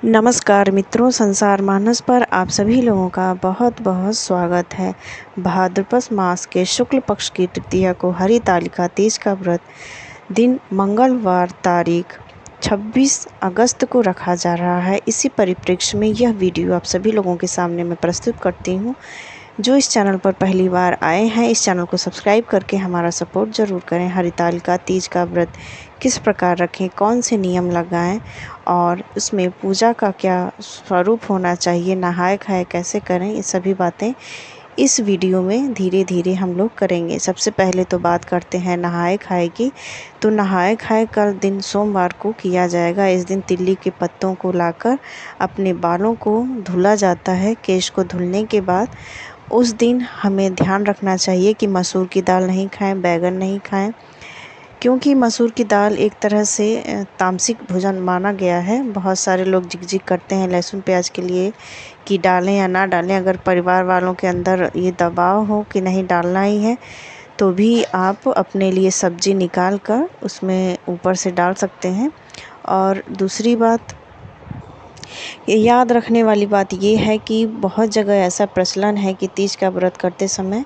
नमस्कार मित्रों, संसार मानस पर आप सभी लोगों का बहुत बहुत स्वागत है। भाद्रपद मास के शुक्ल पक्ष की तृतीया को हरितालिका तीज का व्रत दिन मंगलवार तारीख 26 अगस्त को रखा जा रहा है। इसी परिप्रेक्ष्य में यह वीडियो आप सभी लोगों के सामने मैं प्रस्तुत करती हूँ। जो इस चैनल पर पहली बार आए हैं, इस चैनल को सब्सक्राइब करके हमारा सपोर्ट ज़रूर करें। हरितालिका तीज का व्रत किस प्रकार रखें, कौन से नियम लगाएं और उसमें पूजा का क्या स्वरूप होना चाहिए, नहाए खाए कैसे करें, ये सभी बातें इस वीडियो में धीरे धीरे हम लोग करेंगे। सबसे पहले तो बात करते हैं नहाए खाए की। तो नहाए खाए का दिन सोमवार को किया जाएगा। इस दिन तिल्ली के पत्तों को लाकर अपने बालों को धुला जाता है। केश को धुलने के बाद उस दिन हमें ध्यान रखना चाहिए कि मसूर की दाल नहीं खाएं, बैगन नहीं खाएं, क्योंकि मसूर की दाल एक तरह से तामसिक भोजन माना गया है। बहुत सारे लोग झिकझिक करते हैं लहसुन प्याज के लिए कि डालें या ना डालें। अगर परिवार वालों के अंदर ये दबाव हो कि नहीं डालना ही है, तो भी आप अपने लिए सब्जी निकाल कर उसमें ऊपर से डाल सकते हैं। और दूसरी बात, ये याद रखने वाली बात ये है कि बहुत जगह ऐसा प्रचलन है कि तीज का व्रत करते समय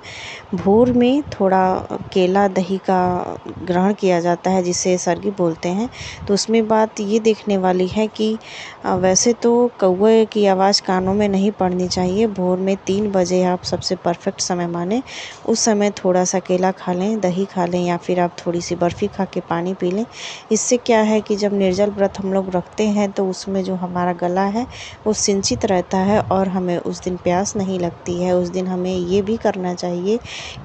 भोर में थोड़ा केला दही का ग्रहण किया जाता है, जिसे सरगी बोलते हैं। तो उसमें बात ये देखने वाली है कि वैसे तो कौवे की आवाज़ कानों में नहीं पड़नी चाहिए। भोर में 3 बजे आप सबसे परफेक्ट समय माने। उस समय थोड़ा सा केला खा लें, दही खा लें, या फिर आप थोड़ी सी बर्फ़ी खा के पानी पी लें। इससे क्या है कि जब निर्जल व्रत हम लोग रखते हैं तो उसमें जो हमारा गला है वो सिंचित रहता है और हमें उस दिन प्यास नहीं लगती है। उस दिन हमें ये भी करना चाहिए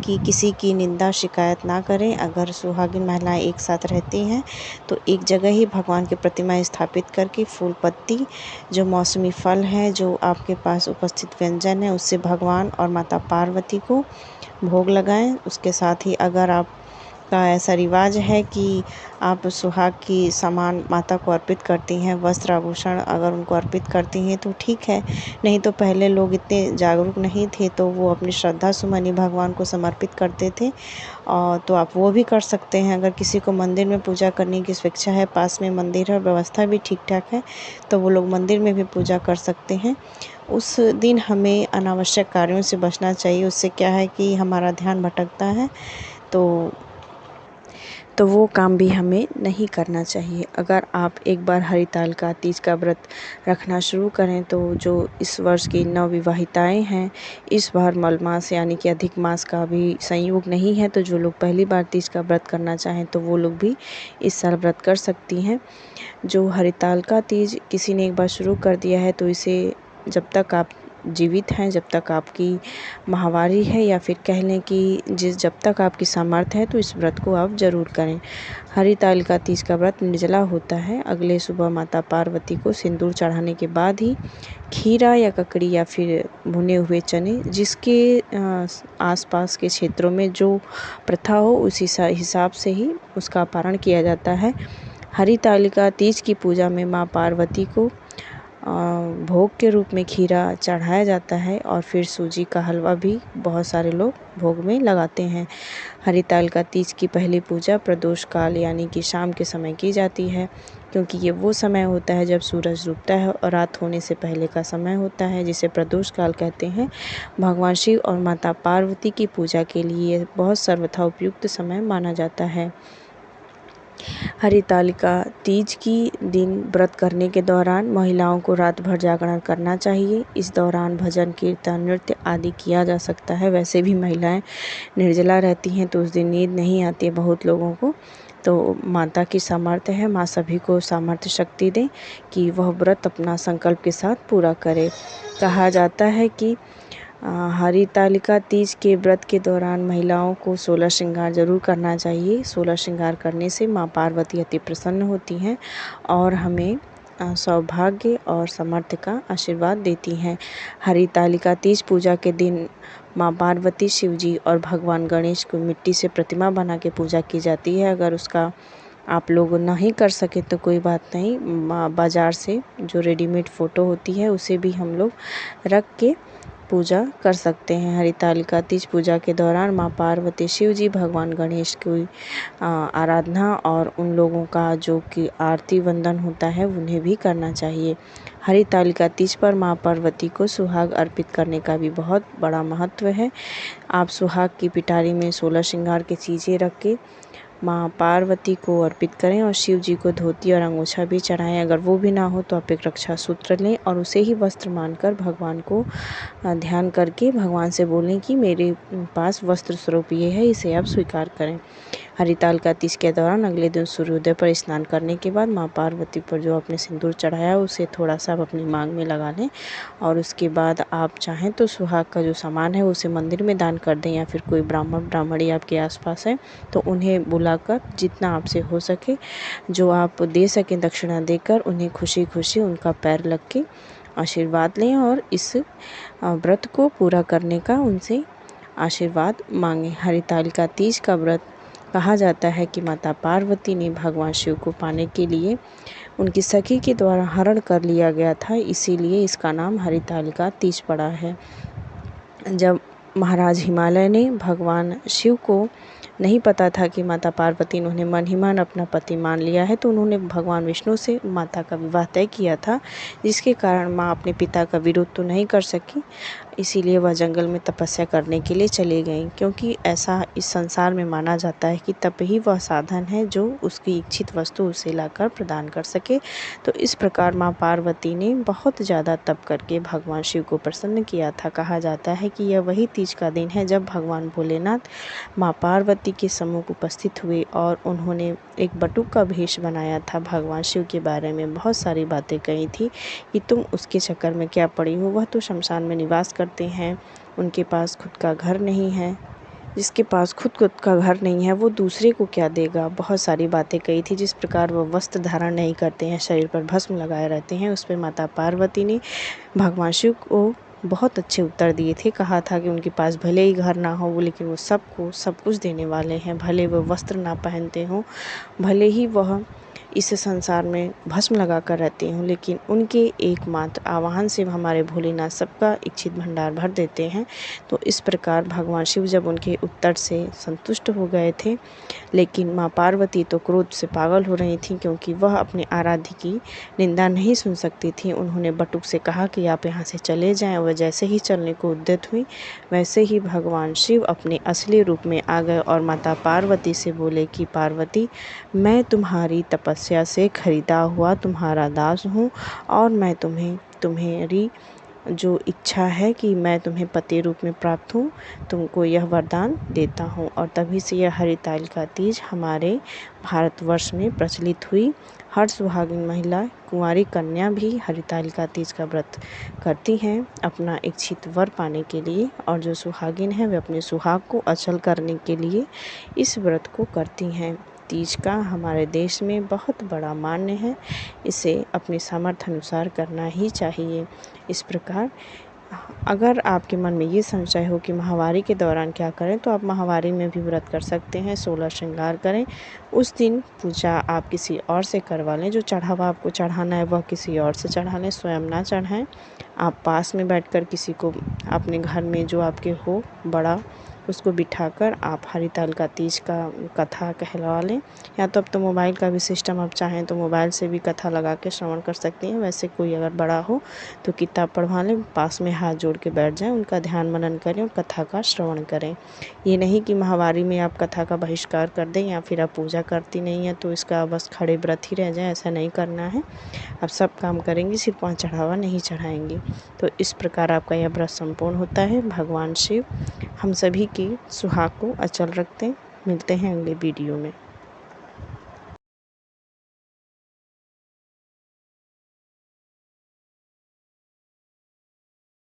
कि किसी की निंदा शिकायत ना करें। अगर सुहागिन महिलाएं एक साथ रहती हैं तो एक जगह ही भगवान की प्रतिमा स्थापित करके फूल पत्ती, जो मौसमी फल हैं, जो आपके पास उपस्थित व्यंजन है, उससे भगवान और माता पार्वती को भोग लगाएं। उसके साथ ही अगर आप का ऐसा रिवाज है कि आप सुहाग की सामान माता को अर्पित करती हैं, वस्त्र आभूषण अगर उनको अर्पित करती हैं तो ठीक है। नहीं तो पहले लोग इतने जागरूक नहीं थे तो वो अपनी श्रद्धा सुमन ही भगवान को समर्पित करते थे। और तो आप वो भी कर सकते हैं। अगर किसी को मंदिर में पूजा करने की स्वेच्छा है, पास में मंदिर है, व्यवस्था भी ठीक ठाक है, तो वो लोग मंदिर में भी पूजा कर सकते हैं। उस दिन हमें अनावश्यक कार्यों से बचना चाहिए। उससे क्या है कि हमारा ध्यान भटकता है, तो वो काम भी हमें नहीं करना चाहिए। अगर आप एक बार हरितालिका तीज का व्रत रखना शुरू करें तो जो इस वर्ष की नवविवाहिताएँ हैं, इस बार मलमास यानी कि अधिक मास का भी संयोग नहीं है, तो जो लोग पहली बार तीज का व्रत करना चाहें तो वो लोग भी इस साल व्रत कर सकती हैं। जो हरितालिका तीज किसी ने एक बार शुरू कर दिया है तो इसे जब तक आप जीवित हैं, जब तक आपकी माहवारी है, या फिर कह लें कि जब तक आपकी सामर्थ्य है, तो इस व्रत को आप ज़रूर करें। हरितालिका तीज का व्रत निर्जला होता है। अगले सुबह माता पार्वती को सिंदूर चढ़ाने के बाद ही खीरा या ककड़ी या फिर भुने हुए चने, जिसके आसपास के क्षेत्रों में जो प्रथा हो उसी हिसाब से ही उसका पारण किया जाता है। हरितालिका तीज की पूजा में माँ पार्वती को भोग के रूप में खीरा चढ़ाया जाता है और फिर सूजी का हलवा भी बहुत सारे लोग भोग में लगाते हैं। हरितालिका तीज की पहली पूजा प्रदोष काल यानी कि शाम के समय की जाती है, क्योंकि ये वो समय होता है जब सूरज डूबता है और रात होने से पहले का समय होता है, जिसे प्रदोष काल कहते हैं। भगवान शिव और माता पार्वती की पूजा के लिए बहुत सर्वथा उपयुक्त समय माना जाता है। हरितालिका तीज की दिन व्रत करने के दौरान महिलाओं को रात भर जागरण करना चाहिए। इस दौरान भजन कीर्तन नृत्य आदि किया जा सकता है। वैसे भी महिलाएं निर्जला रहती हैं तो उस दिन नींद नहीं आती है बहुत लोगों को। तो माता की सामर्थ्य है, माँ सभी को सामर्थ्य शक्ति दें कि वह व्रत अपना संकल्प के साथ पूरा करे। कहा जाता है कि हरितालिका तीज के व्रत के दौरान महिलाओं को 16 श्रृंगार जरूर करना चाहिए। 16 श्रृंगार करने से माँ पार्वती अति प्रसन्न होती हैं और हमें सौभाग्य और सामर्थ्य का आशीर्वाद देती हैं। हरितालिका तीज पूजा के दिन माँ पार्वती, शिव जी और भगवान गणेश को मिट्टी से प्रतिमा बना के पूजा की जाती है। अगर उसका आप लोग नहीं कर सके तो कोई बात नहीं, बाज़ार से जो रेडीमेड फ़ोटो होती है उसे भी हम लोग रख के पूजा कर सकते हैं। हरितालिका तीज पूजा के दौरान माँ पार्वती, शिव जी, भगवान गणेश की आराधना और उन लोगों का जो कि आरती वंदन होता है उन्हें भी करना चाहिए। हरितालिका तीज पर माँ पार्वती को सुहाग अर्पित करने का भी बहुत बड़ा महत्व है। आप सुहाग की पिटारी में 16 श्रृंगार की चीज़ें रख के माँ पार्वती को अर्पित करें और शिव जी को धोती और अंगोछा भी चढ़ाएं। अगर वो भी ना हो तो आप एक रक्षा सूत्र लें और उसे ही वस्त्र मानकर भगवान को ध्यान करके भगवान से बोलें कि मेरे पास वस्त्र स्वरूप ये है, इसे आप स्वीकार करें। हरितालिका तीज के दौरान अगले दिन सूर्योदय पर स्नान करने के बाद माँ पार्वती पर जो आपने सिंदूर चढ़ाया उसे थोड़ा सा आप अपनी मांग में लगा लें और उसके बाद आप चाहें तो सुहाग का जो सामान है उसे मंदिर में दान कर दें, या फिर कोई ब्राह्मण ब्राह्मणी आपके आसपास है तो उन्हें बुलाकर जितना आपसे हो सके जो आप दे सकें दक्षिणा देकर उन्हें खुशी खुशी उनका पैर लग के आशीर्वाद लें और इस व्रत को पूरा करने का उनसे आशीर्वाद मांगें। हरितालिका तीज का व्रत कहा जाता है कि माता पार्वती ने भगवान शिव को पाने के लिए उनकी सखी के द्वारा हरण कर लिया गया था, इसीलिए इसका नाम हरितालिका तीज पड़ा है। जब महाराज हिमालय ने भगवान शिव को नहीं पता था कि माता पार्वती इन्होंने मन ही मन अपना पति मान लिया है, तो उन्होंने भगवान विष्णु से माता का विवाह तय किया था, जिसके कारण माँ अपने पिता का विरोध तो नहीं कर सकी, इसीलिए वह जंगल में तपस्या करने के लिए चले गईं। क्योंकि ऐसा इस संसार में माना जाता है कि तप ही वह साधन है जो उसकी इच्छित वस्तु उसे लाकर प्रदान कर सके। तो इस प्रकार माँ पार्वती ने बहुत ज़्यादा तप करके भगवान शिव को प्रसन्न किया था। कहा जाता है कि यह वही तीज का दिन है जब भगवान भोलेनाथ माँ पार्वती के सम्मुख उपस्थित हुए और उन्होंने एक बटुक का भेष बनाया था। भगवान शिव के बारे में बहुत सारी बातें कही थी कि तुम उसके चक्कर में क्या पड़ी हो, वह तो शमशान में निवास करते हैं, उनके पास खुद का घर नहीं है, जिसके पास खुद का घर नहीं है वो दूसरे को क्या देगा। बहुत सारी बातें कही थी। जिस प्रकार वह वस्त्र धारण नहीं करते हैं, शरीर पर भस्म लगाए रहते हैं, उस पर माता पार्वती ने भगवान शिव को बहुत अच्छे उत्तर दिए थे। कहा था कि उनके पास भले ही घर ना हो लेकिन वो सबको सब कुछ देने वाले हैं, भले वह वस्त्र ना पहनते हों, भले ही वह इस संसार में भस्म लगा कर रहते हों, लेकिन उनके एकमात्र आवाहन से हमारे भोलेनाथ सबका इच्छित भंडार भर देते हैं। तो इस प्रकार भगवान शिव जब उनके उत्तर से संतुष्ट हो गए थे, लेकिन माँ पार्वती तो क्रोध से पागल हो रही थीं, क्योंकि वह अपने आराध्य की निंदा नहीं सुन सकती थी। उन्होंने बटुक से कहा कि आप यहाँ से चले जाएं। वह जैसे ही चलने को उद्यत हुई, वैसे ही भगवान शिव अपने असली रूप में आ गए और माता पार्वती से बोले कि पार्वती, मैं तुम्हारी तपस्या से खरीदा हुआ तुम्हारा दास हूँ और मैं तुम्हारी जो इच्छा है कि मैं तुम्हें पति रूप में प्राप्त हूँ, तुमको यह वरदान देता हूँ। और तभी से यह हरितालिका तीज हमारे भारतवर्ष में प्रचलित हुई। हर सुहागिन महिला, कुंवारी कन्या भी हरितालिका तीज का व्रत करती हैं अपना इच्छित वर पाने के लिए, और जो सुहागिन है वे अपने सुहाग को अचल करने के लिए इस व्रत को करती हैं। तीज का हमारे देश में बहुत बड़ा मान्य है, इसे अपने सामर्थ्य अनुसार करना ही चाहिए। इस प्रकार अगर आपके मन में ये संशय हो कि माहवारी के दौरान क्या करें, तो आप माहवारी में भी व्रत कर सकते हैं। 16 श्रृंगार करें। उस दिन पूजा आप किसी और से करवा लें। जो चढ़ावा आपको चढ़ाना है वह किसी और से चढ़ा लें, स्वयं ना चढ़ाएं। आप पास में बैठकर किसी को अपने घर में जो आपके हो बड़ा, उसको बिठाकर आप हरितालिका तीज का कथा कहलवा लें। या तो अब तो मोबाइल का भी सिस्टम, आप चाहें तो मोबाइल से भी कथा लगा के श्रवण कर सकती हैं। वैसे कोई अगर बड़ा हो तो किताब पढ़वा लें, पास में हाथ जोड़ के बैठ जाएं, उनका ध्यान मनन करें और कथा का श्रवण करें। ये नहीं कि माहवारी में आप कथा का बहिष्कार कर दें या फिर आप पूजा करती नहीं हैं तो इसका बस खड़े व्रत ही रह जाए, ऐसा नहीं करना है। आप सब काम करेंगी, सिर्फ वहाँ चढ़ावा नहीं चढ़ाएंगी। तो इस प्रकार आपका यह व्रत संपूर्ण होता है। भगवान शिव हम सभी की सुहाग को अचल रखते हैं। मिलते हैं अगले वीडियो में।